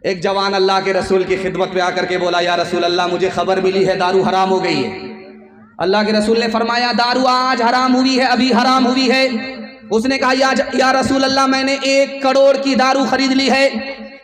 एक जवान अल्लाह के रसूल की खिदमत में आकर के बोला, या रसूल अल्लाह, मुझे खबर मिली है दारू हराम हो गई है। अल्लाह के रसूल ने फरमाया, दारू आज हराम हुई है, अभी हराम हुई है। उसने कहा, या रसूल अल्लाह, मैंने 1 करोड़ की दारू खरीद ली है,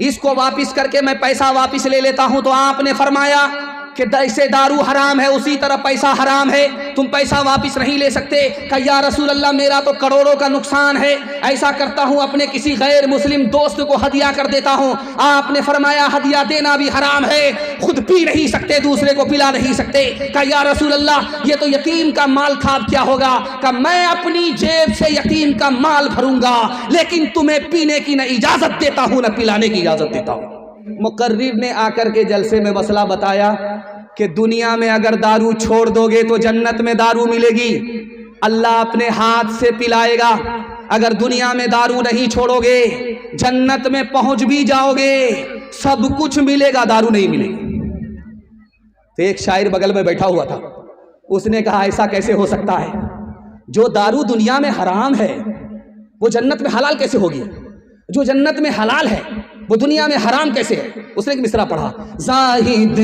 इसको वापिस करके मैं पैसा वापिस ले लेता हूं। तो आपने फरमाया कि जैसे दारू हराम है उसी तरह पैसा हराम है, तुम पैसा वापिस नहीं ले सकते। कहा, या रसूल अल्लाह, मेरा तो करोड़ों का नुकसान है, ऐसा करता हूं अपने किसी गैर मुस्लिम दोस्त को हदिया कर देता हूं। आपने फरमाया, हदिया देना भी हराम है, खुद पी नहीं सकते, दूसरे को पिला नहीं सकते। कहा, या रसूल अल्लाह, ये तो यतीम का माल था, अब क्या होगा? कहा, मैं अपनी जेब से यतीम का माल भरूंगा, लेकिन तुम्हें पीने की न इजाजत देता हूं न पिलाने की इजाजत देता हूं। मुकर्रिर ने आकर के जलसे में मसला बताया कि दुनिया में अगर दारू छोड़ दोगे तो जन्नत में दारू मिलेगी, अल्लाह अपने हाथ से पिलाएगा। अगर दुनिया में दारू नहीं छोड़ोगे, जन्नत में पहुंच भी जाओगे, सब कुछ मिलेगा, दारू नहीं मिलेगी। तो एक शायर बगल में बैठा हुआ था, उसने कहा, ऐसा कैसे हो सकता है? जो दारू दुनिया में हराम है वो जन्नत में हलाल कैसे होगी? जो जन्नत में हलाल है वो दुनिया में हराम कैसे है? उसने एक मिसरा पढ़ा, जाहिद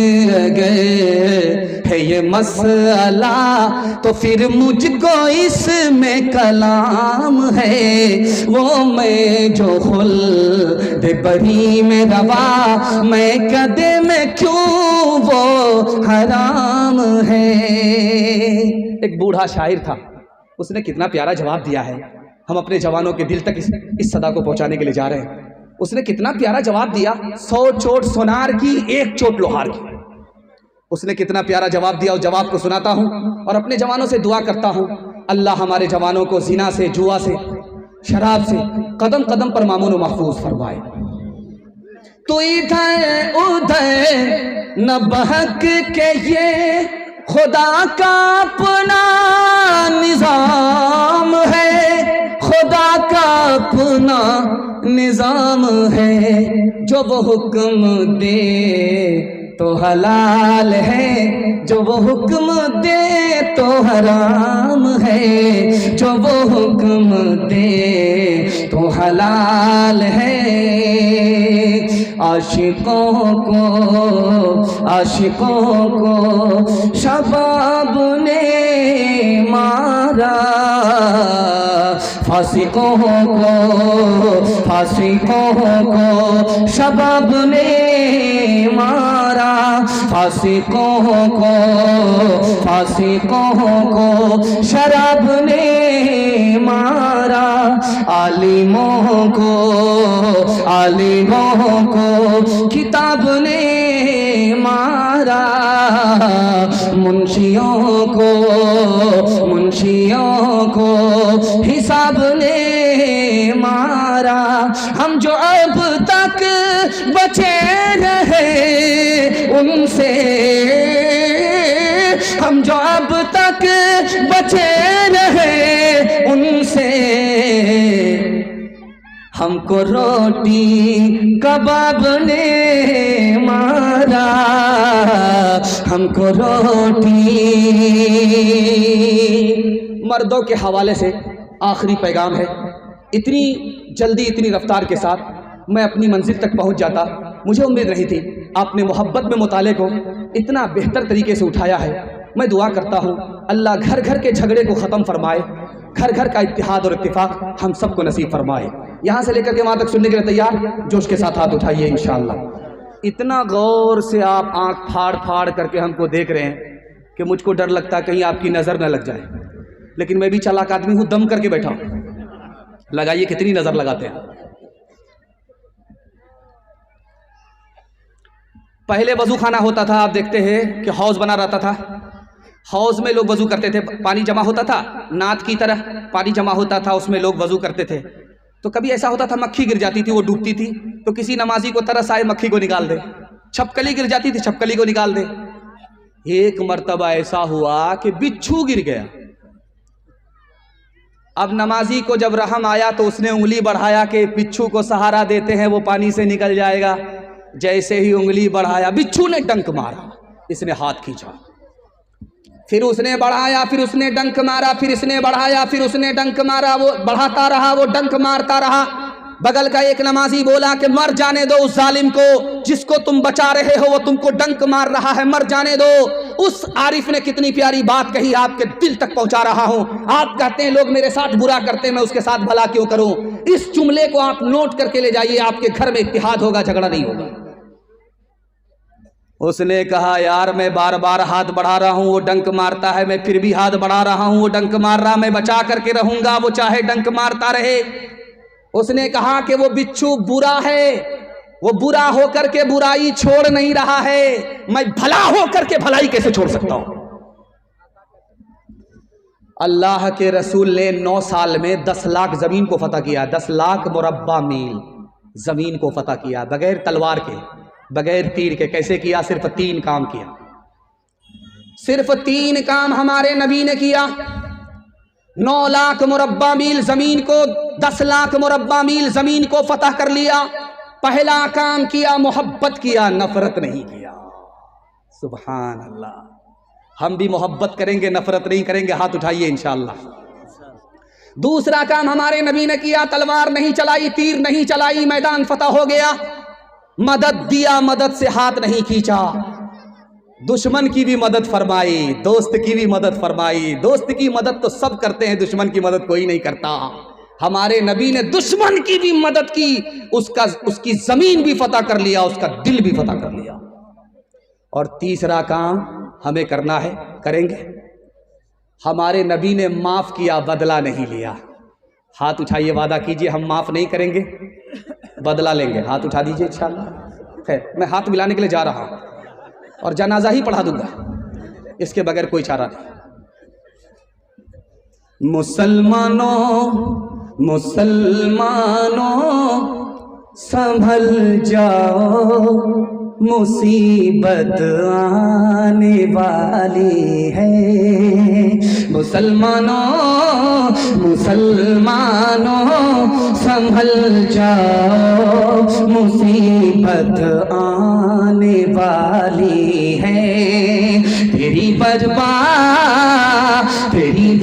गए है ये मसला, तो फिर मुझको इसमें कलाम है। वो मैं जो खुल्द बरी में रवा, मैं कदे में क्यों वो हराम है। एक बूढ़ा शायर था, उसने कितना प्यारा जवाब दिया है। हम अपने जवानों के दिल तक इस सदा को पहुंचाने के लिए जा रहे हैं। उसने कितना प्यारा जवाब दिया, 100 चोट सोनार की, 1 चोट लोहार की। उसने कितना प्यारा जवाब दिया, उस जवाब को सुनाता हूं और अपने जवानों से दुआ करता हूं, अल्लाह हमारे जवानों को जिना से, जुआ से, शराब से कदम कदम पर मामून व महफूज फरमाए। तो इधर उधर न बहक के ये खुदा का अपना निजाम है, खुदा का अपना निजाम है। जो वो हुक्म दे तो हलाल है, जो वो हुक्म दे तो हराम है। जो वो हुक्म दे तो हलाल है। आशिकों को शबाब ने मारा, फासिकों को शबाब ने मारा, फासिकों को शराब ने मारा। आलिमों को किताब ने मारा, मुंशियों को हिसाब ने मारा। हम जो अब तक बचे रहे उनसे, हम जो अब तक बचे रहे उनसे, हमको रोटी कबाब ने मारा, हमको रोटी। मर्दों के हवाले से आखिरी पैगाम है, इतनी जल्दी, इतनी रफ्तार के साथ मैं अपनी मंजिल तक पहुंच जाता, मुझे उम्मीद नहीं थी। आपने मोहब्बत में मुताले को इतना बेहतर तरीके से उठाया है। मैं दुआ करता हूँ अल्लाह घर घर के झगड़े को ख़त्म फरमाए, घर घर का इत्तिहाद और इत्तिफाक हम सबको नसीब फरमाए। यहाँ से लेकर के वहाँ तक सुनने के लिए तैयार? जोश के साथ हाथ उठाइए इंशाअल्लाह। इतना गौर से आप आंख फाड़ फाड़ करके हमको देख रहे हैं कि मुझको डर लगता है कहीं आपकी नज़र न लग जाए, लेकिन मैं भी चालाक आदमी हूँ, दम करके बैठा हूँ। लगाइए, कितनी नज़र लगाते हैं। पहले वजू खाना होता था, आप देखते हैं कि हौज बना रहता था, हौज में लोग वजू करते थे, पानी जमा होता था, नाद की तरह पानी जमा होता था, उसमें लोग वजू करते थे। तो कभी ऐसा होता था मक्खी गिर जाती थी, वो डूबती थी, तो किसी नमाजी को तरस आए मक्खी को निकाल दे। छपकली गिर जाती थी, छपकली को निकाल दे। एक मर्तबा ऐसा हुआ कि बिच्छू गिर गया। अब नमाजी को जब रहम आया तो उसने उंगली बढ़ाया कि बिच्छू को सहारा देते हैं, वो पानी से निकल जाएगा। जैसे ही उंगली बढ़ाया, बिच्छू ने डंक मारा, इसने हाथ खींचा, फिर उसने बढ़ाया, फिर उसने डंक मारा, फिर इसने बढ़ाया, फिर उसने डंक मारा, वो बढ़ाता रहा, वो डंक मारता रहा। बगल का एक नमाजी बोला कि मर जाने दो उस जालिम को, जिसको तुम बचा रहे हो वो तुमको डंक मार रहा है, मर जाने दो। उस आरिफ ने कितनी प्यारी बात कही, आपके दिल तक पहुंचा रहा हूं। आप कहते हैं लोग मेरे साथ बुरा करते हैं, मैं उसके साथ भला क्यों करूं। इस जुमले को आप नोट करके ले जाइए, आपके घर में इत्तिहाद होगा, झगड़ा नहीं होगा। उसने कहा यार मैं बार बार हाथ बढ़ा रहा हूं, वो डंक मारता है, मैं फिर भी हाथ बढ़ा रहा हूं, वो डंक मार रहा, मैं बचा करके रहूंगा, वो चाहे डंक मारता रहे। उसने कहा कि वो बिच्छू बुरा है, वो बुरा होकर के बुराई छोड़ नहीं रहा है, मैं भला होकर के भलाई कैसे छोड़ सकता हूं। अल्लाह के रसूल ने 9 साल में 10 लाख जमीन को फतह किया, 10 लाख मुरब्बा मील जमीन को फतह किया, बगैर तलवार के, बगैर तीर के। कैसे किया? सिर्फ 3 काम किया, सिर्फ 3 काम हमारे नबी ने किया। 9 लाख मुरब्बा मील जमीन को, 10 लाख मुरब्बा मील जमीन को फतह कर लिया। पहला काम किया, मोहब्बत किया, नफरत नहीं किया। सुभान अल्लाह। हम भी मोहब्बत करेंगे, नफरत नहीं करेंगे, हाथ उठाइए इंशाअल्लाह। दूसरा काम हमारे नबी ने किया, तलवार नहीं चलाई, तीर नहीं चलाई, मैदान फतह हो गया। मदद दिया, मदद से हाथ नहीं खींचा, दुश्मन की भी मदद फरमाई, दोस्त की भी मदद फरमाई। दोस्त की मदद तो सब करते हैं, दुश्मन की मदद कोई नहीं करता। हमारे नबी ने दुश्मन की भी मदद की, उसकी जमीन भी फतह कर लिया, उसका दिल भी फतह कर लिया। और तीसरा काम हमें करना है, करेंगे। हमारे नबी ने माफ किया, बदला नहीं लिया। हाथ उठाइए, वादा कीजिए हम माफ नहीं करेंगे, बदला लेंगे। हाथ उठा दीजिए इंशाअल्लाह। खैर मैं हाथ मिलाने के लिए जा रहा हूं और जनाजा ही पढ़ा दूंगा, इसके बगैर कोई चारा नहीं। मुसलमानों मुसलमानों संभल जाओ, मुसीबत आने वाली है। मुसलमानों मुसलमानों संभल जाओ, मुसीबत आने वाली है। तेरी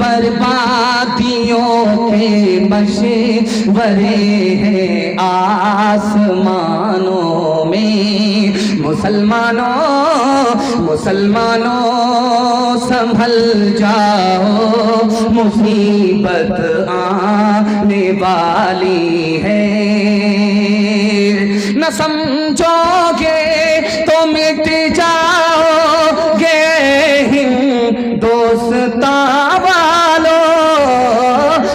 बर्बादियों के मशवरे हैं आसमानों में। मुसलमानों संभल जाओ, मुसीबत आने वाली है। न समझोगे तो मिट जाओगे हिंदुस्तां वालों,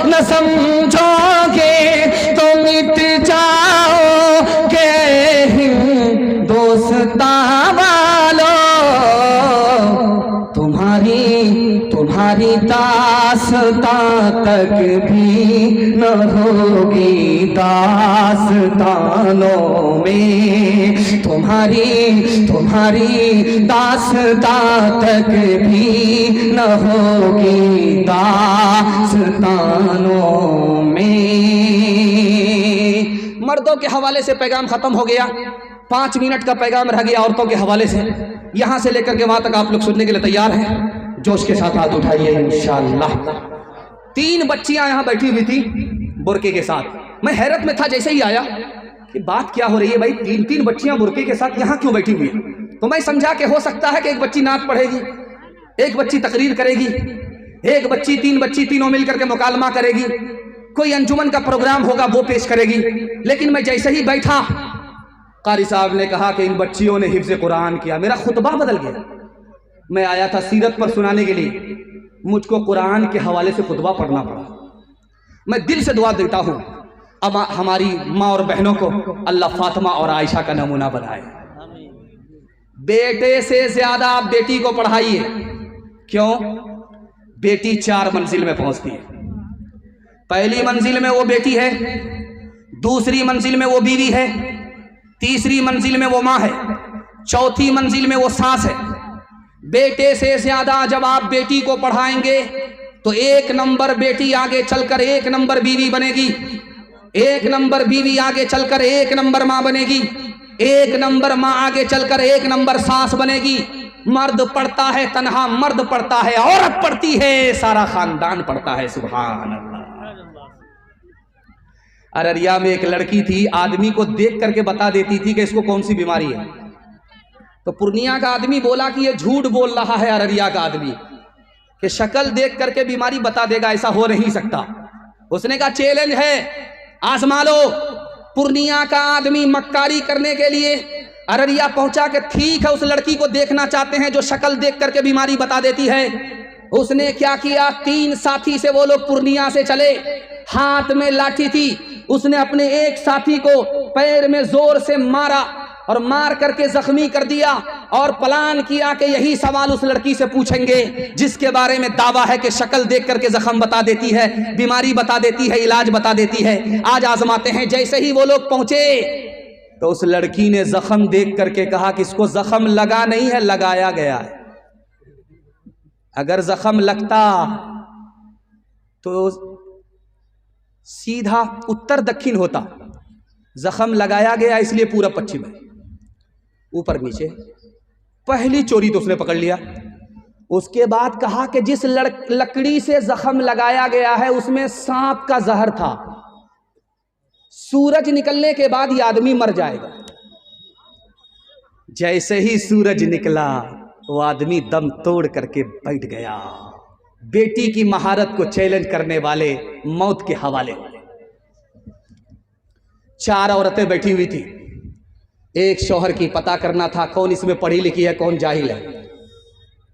न समझोगे तो मिट जाओगे हिंदुस्तां वालों। तुम्हारी दास्तां तक भी न होगी दास्तानों में। तुम्हारी दास्तां तक भी न होगी दास्तानों में। मर्दों के हवाले से पैगाम खत्म हो गया, 5 मिनट का पैगाम रह गया औरतों के हवाले से। यहां से लेकर के वहां तक आप लोग सुनने के लिए तैयार हैं? जोश के साथ हाथ उठाइए इंशाअल्लाह। 3 बच्चियां यहां बैठी हुई थी बुरके के साथ। मैं हैरत में था जैसे ही आया कि बात क्या हो रही है भाई, 3 बच्चियां बुरके के साथ यहां क्यों बैठी हुई है। तो मैं समझा कि हो सकता है कि एक बच्ची नात पढ़ेगी, एक बच्ची तकरीर करेगी, एक बच्ची 3 बच्ची तीनों मिलकर के मुकालमा करेगी, कोई अंजुमन का प्रोग्राम होगा वो पेश करेगी। लेकिन मैं जैसे ही बैठा, कारी साहब ने कहा कि इन बच्चियों ने हिफ्ज़ कुरान किया। मेरा खुतबा बदल गया। मैं आया था सीरत पर सुनाने के लिए, मुझको कुरान के हवाले से खुतबा पढ़ना पड़ा। मैं दिल से दुआ देता हूँ अब हमारी माँ और बहनों को अल्लाह फातिमा और आयशा का नमूना बनाए। बेटे से ज्यादा आप बेटी को पढ़ाइए। क्यों? बेटी 4 मंजिल में पहुंचती है। पहली मंजिल में वो बेटी है, दूसरी मंजिल में वो बीवी है, तीसरी मंजिल में वो माँ है, चौथी मंजिल में वो सास है। बेटे से ज्यादा जब आप बेटी को पढ़ाएंगे तो 1 नंबर बेटी आगे चलकर 1 नंबर बीवी बनेगी, 1 नंबर बीवी आगे चलकर 1 नंबर माँ बनेगी, 1 नंबर माँ आगे चलकर 1 नंबर सास बनेगी। मर्द पढ़ता है तन्हा, मर्द पढ़ता है, औरत पढ़ती है, सारा खानदान पढ़ता है। सुभान अल्लाह। अररिया में एक लड़की थी, आदमी को देख करके बता देती थी कि इसको कौन सी बीमारी है। तो पूर्णिया का आदमी बोला कि ये झूठ बोल रहा है अररिया का आदमी कि शक्ल देख करके बीमारी बता देगा, ऐसा हो नहीं सकता। उसने कहा चैलेंज है, आजमा लो। पूर्णिया का आदमी मक्कारी करने के लिए अररिया पहुंचा के ठीक है उस लड़की को देखना चाहते हैं जो शक्ल देख करके बीमारी बता देती है। उसने क्या किया, 3 साथी से वो लोग पूर्णिया से चले, हाथ में लाठी थी। उसने अपने एक साथी को पैर में जोर से मारा और मार करके जख्मी कर दिया और प्लान किया कि यही सवाल उस लड़की से पूछेंगे जिसके बारे में दावा है कि शक्ल देख करके जख्म बता देती है, बीमारी बता देती है, इलाज बता देती है। आज आजमाते हैं। जैसे ही वो लोग पहुंचे तो उस लड़की ने जख्म देख करके कहा कि इसको जख्म लगा नहीं है, लगाया गया है। अगर जख्म लगता तो सीधा उत्तर दक्षिण होता, जख्म लगाया गया इसलिए पूरा पश्चिम है, ऊपर नीचे। पहली चोरी तो उसने पकड़ लिया। उसके बाद कहा कि जिस लकड़ी से जख्म लगाया गया है उसमें सांप का जहर था, सूरज निकलने के बाद ये आदमी मर जाएगा। जैसे ही सूरज निकला वो आदमी दम तोड़ करके बैठ गया। बेटी की महारत को चैलेंज करने वाले मौत के हवाले। 4 औरतें बैठी हुई थी। एक शौहर की पता करना था कौन इसमें पढ़ी लिखी है कौन जाहिल है।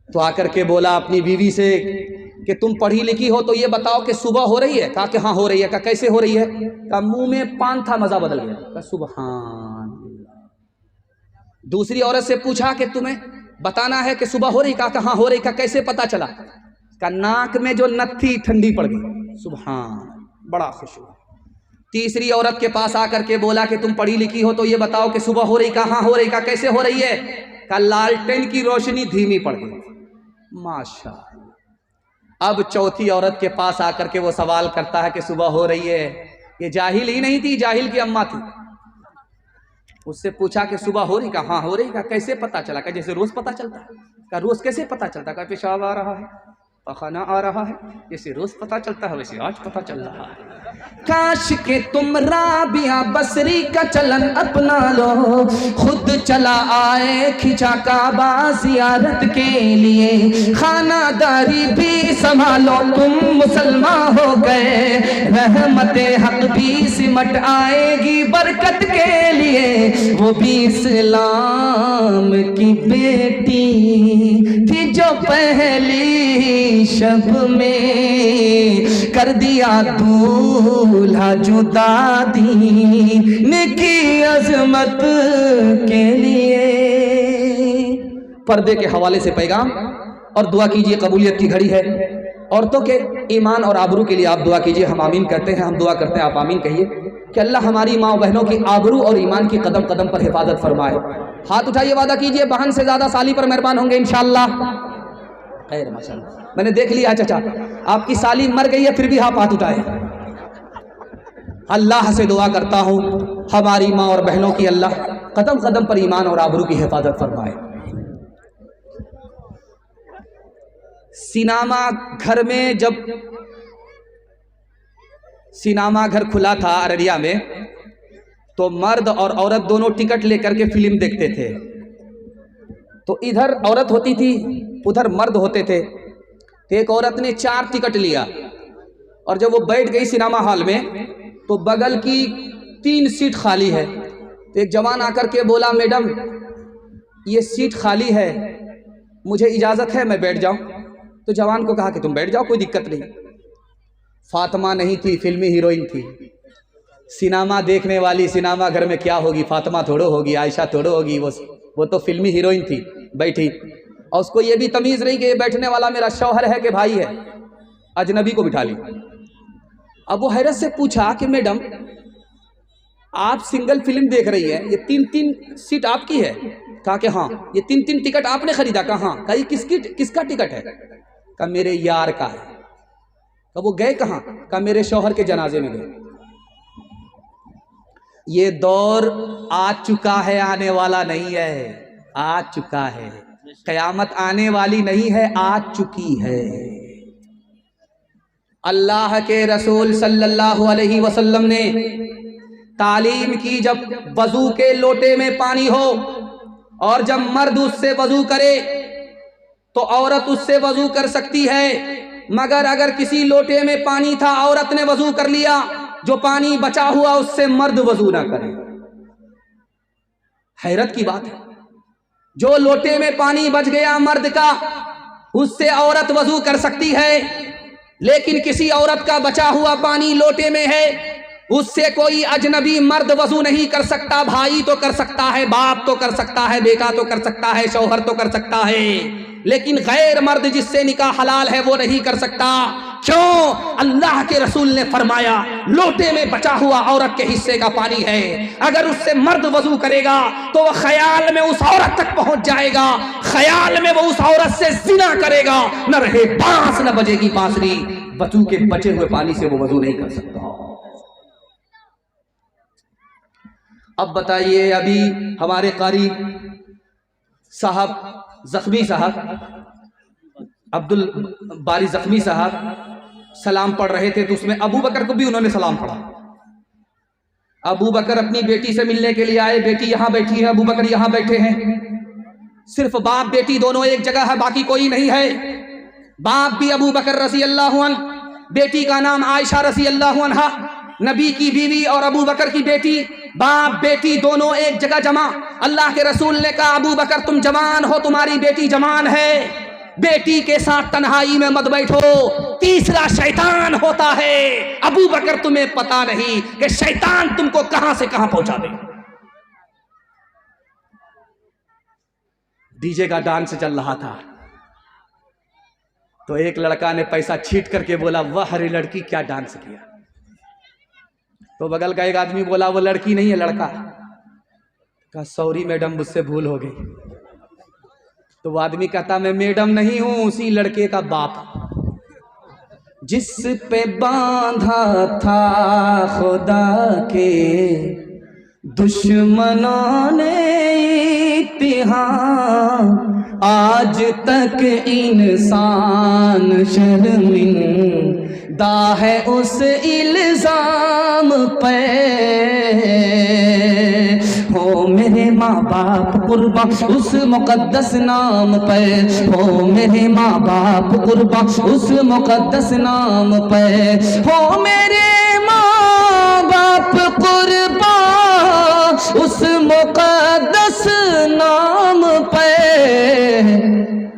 तो आकर के बोला अपनी बीवी से कि तुम पढ़ी लिखी हो तो ये बताओ कि सुबह हो रही है। कहा कि हाँ हो रही है। कहा कैसे हो रही है? कहा मुंह में पान था, मजा बदल गया। कहा सुभान। दूसरी औरत से पूछा कि तुम्हें बताना है कि सुबह हो रही? कहा हाँ हो रही। कहा कैसे पता चला? कहा नाक में जो नथ थी ठंडी पड़ गई। सुभान, बड़ा खुश हुआ। तीसरी औरत के पास आकर के बोला कि तुम पढ़ी लिखी हो तो ये बताओ कि सुबह हो रही? कहा हाँ हो रही। कहा कैसे हो रही है? कहा लालटेन की रोशनी धीमी पड़ गई। माशाअल्लाह। अब चौथी औरत के पास आकर के वो सवाल करता है कि सुबह हो रही है। ये जाहिल ही नहीं थी, जाहिल की अम्मा थी। उससे पूछा कि सुबह हो रही? कहा हाँ हो रही। कहा कैसे पता चला? कहा जैसे रोज पता चलता है। कहा रोज कैसे पता चलता? कहा पेशाब आ रहा है, पखाना आ रहा है, जैसे रोज पता चलता है वैसे आज पता चल रहा है। काश के तुम राबिया बसरी का चलन अपना लो, खुद चला आए खिंचा काबा जियारत के लिए। खानादारी भी संभालो, तुम मुसलमान हो गए, रहमते हक भी सिमट आएगी बरकत के लिए। वो भी इस्लाम की बेटी थी जो पहली शब में कर दिया दूल्हा जुदा दीन की अजमत के लिए। पर्दे के हवाले से पैगाम और दुआ कीजिए, कबूलियत की घड़ी है। औरतों के ईमान और आबरू के लिए आप दुआ कीजिए। हम आमीन करते हैं, हम दुआ करते हैं, आप आमीन कहिए कि अल्लाह हमारी माँ बहनों की आबरू और ईमान की कदम कदम पर हिफाजत फरमाए। हाथ उठाइए, वादा कीजिए बहन से ज्यादा साली पर मेहरबान होंगे इंशाअल्लाह। खैर माशाअल्लाह, मैंने देख लिया चाचा आपकी साली मर गई है फिर भी आप हाथ उठाए। अल्लाह से दुआ करता हूँ हमारी माँ और बहनों की अल्लाह कदम कदम पर ईमान और आबरू की हिफाजत फरमाए। सिनेमा घर में जब सिनेमा घर खुला था अररिया में तो मर्द और औरत दोनों टिकट लेकर के फिल्म देखते थे। तो इधर औरत होती थी, उधर मर्द होते थे। तो एक औरत ने 4 टिकट लिया और जब वो बैठ गई सिनेमा हॉल में तो बगल की 3 सीट खाली है। तो एक जवान आकर के बोला मैडम ये सीट खाली है, मुझे इजाज़त है मैं बैठ जाऊं? तो जवान को कहा कि तुम बैठ जाओ, कोई दिक्कत नहीं। फातिमा नहीं थी, फिल्मी हीरोइन थी। सिनेमा देखने वाली सिनेमा घर में क्या होगी, फातिमा थोड़ो होगी, आयशा थोड़ो होगी, वो तो फिल्मी हीरोइन थी। बैठी और उसको ये भी तमीज़ नहीं कि ये बैठने वाला मेरा शौहर है कि भाई है, अजनबी को बिठा ली। अब वो हैरत से पूछा कि मैडम आप सिंगल फिल्म देख रही है, ये 3-3 सीट आपकी है? कहा कि हाँ। ये 3-3 टिकट आपने खरीदा? कहा हाँ। कहा किसका टिकट है? कहा मेरे यार का है। कहा वो गए कहाँ? कहा मेरे शौहर के जनाजे में गए। ये दौर आ चुका है, आने वाला नहीं है, आ चुका है। कयामत आने वाली नहीं है, आ चुकी है। अल्लाह के रसूल सल्लल्लाहु अलैहि वसल्लम ने तालीम की जब वजू के लोटे में पानी हो और जब मर्द उससे वजू करे तो औरत उससे वजू कर सकती है, मगर अगर किसी लोटे में पानी था, औरत ने वजू कर लिया, जो पानी बचा हुआ उससे मर्द वजू ना करे। हैरत की बात है, जो लोटे में पानी बच गया मर्द का, उससे औरत वजू कर सकती है, लेकिन किसी औरत का बचा हुआ पानी लोटे में है, उससे कोई अजनबी मर्द वजू नहीं कर सकता। भाई तो कर सकता है, बाप तो कर सकता है, बेटा तो कर सकता है, शौहर तो कर सकता है, लेकिन गैर मर्द जिससे निकाह हलाल है वो नहीं कर सकता। क्यों? अल्लाह के रसूल ने फरमाया लोटे में बचा हुआ औरत के हिस्से का पानी है, अगर उससे मर्द वजू करेगा तो वह ख्याल में उस औरत तक पहुंच जाएगा, ख्याल में वो उस औरत से जिना करेगा, न रहे बांस न बजेगी बांसुरी, वजू के बचे हुए पानी से वो वजू नहीं कर सकता। अब बताइए, अभी हमारे कारी साहब, जख्मी साहब, अब्दुल बारी जख्मी साहब सलाम पढ़ रहे थे, तो उसमें अबू बकर को भी उन्होंने सलाम पढ़ा। अबू बकर अपनी बेटी से मिलने के लिए आए, बेटी यहां बैठी है, अबू बकर यहां बैठे हैं, सिर्फ बाप बेटी दोनों एक जगह है, बाकी कोई नहीं है। बाप भी अबू बकर रज़ी अल्लाहु अन्हु, बेटी का नाम आयशा रज़ी अल्लाहु अन्हा, नबी की बीवी और अबू बकर की बेटी, बाप बेटी दोनों एक जगह जमा। अल्लाह के रसूल ने कहा अबू बकर तुम जवान हो, तुम्हारी बेटी जवान है, बेटी के साथ तन्हाई में मत बैठो, तीसरा शैतान होता है। अबू बकर तुम्हें पता नहीं कि शैतान तुमको कहां से कहां पहुंचा दे। डीजे का डांस चल रहा था, तो एक लड़का ने पैसा छीट करके बोला वाह रे लड़की क्या डांस किया। तो बगल का एक आदमी बोला वो लड़की नहीं है लड़का। कहा सॉरी मैडम मुझसे भूल हो गई। तो वो आदमी कहता मैं मैडम नहीं हूं, उसी लड़के का बाप जिस पे बांधा था खुदा के दुश्मनों ने इत्तिहाद, आज तक इंसान शर्मिंदा है उस इल्जाम पे। हो मेरे माँ बाप कुर्बान उस मुकद्दस नाम पे, हो मेरे माँ बाप कुर्बान उस मुकद्दस नाम पे, हो मेरे माँ बाप कुर्बान उस मुकद्दस नाम पे।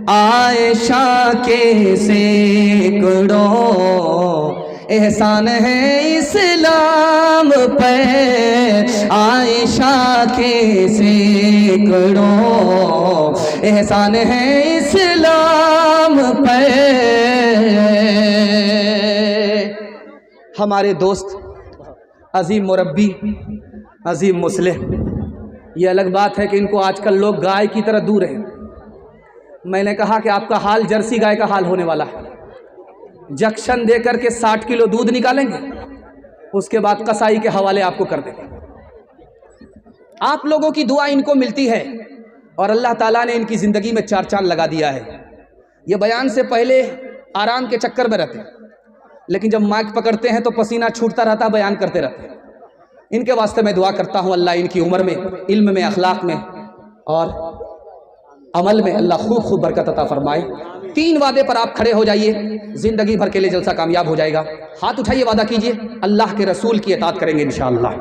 आयशा के सैकड़ों एहसान है इस्लाम पे, आयशा के सैकड़ों एहसान है इस्लाम पे। हमारे दोस्त अजीम मुरब्बी, अजीम मुस्लिह, ये अलग बात है कि इनको आजकल लोग गाय की तरह दूर हैं। मैंने कहा कि आपका हाल जर्सी गाय का हाल होने वाला है। जक्शन दे करके 60 किलो दूध निकालेंगे, उसके बाद कसाई के हवाले आपको कर देंगे। आप लोगों की दुआ इनको मिलती है और अल्लाह ताला ने इनकी ज़िंदगी में चार चांद लगा दिया है। ये बयान से पहले आराम के चक्कर में रहते हैं, लेकिन जब माइक पकड़ते हैं तो पसीना छूटता रहता, बयान करते रहते हैं। इनके वास्ते मैं दुआ करता हूँ अल्लाह इनकी उम्र में, इल्म में, अखलाक में और अमल में अल्लाह खूब खूब बरकत अता फरमाए। 3 वादे पर आप खड़े हो जाइए, ज़िंदगी भर के लिए जलसा कामयाब हो जाएगा। हाथ उठाइए, वादा कीजिए, अल्लाह के रसूल की इताअत करेंगे इंशाअल्लाह।